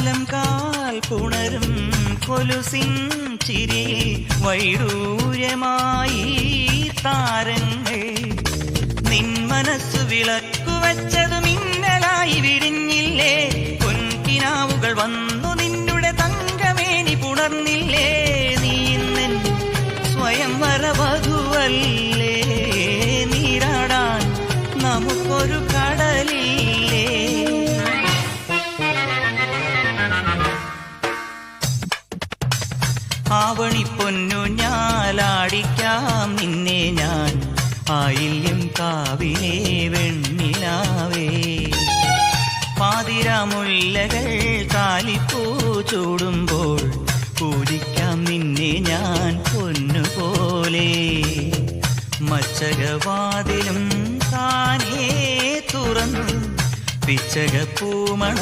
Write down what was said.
കാലം കാൽ പുണരും കൊലുസിൻ ചിരി വൈഡൂര്യമായി താരങ്ങൾ നിൻ മനസ്സു വിളക്കു വച്ചതു മിന്നലായി വിരിഞ്ഞില്ലേ പൊൻകിനാവുകൾ വന്നു നിന്നുടെ തങ്കമേനി പുണർന്നില്ലേ നീ ഇന്നൻ സ്വയംവര വധുവല്ലേ നീരാടാൻ നമുക്കൊരു കടലില്ലേ ആവണിപ്പൊന്നു ഞാലാടിക്കാം നിന്നെ ഞാൻ ആയില്യം കാവിലെ വെണ്ണിലാവേ പാതിരാമുല്ലകൾ താലിപ്പൂ ചൂടുമ്പോൾ പൂജിക്കാം നിന്നെ ഞാൻ പൊന്നുപോലെ മച്ചകവാതിലും താനേ തുറന്നു പിച്ചകപ്പൂമണം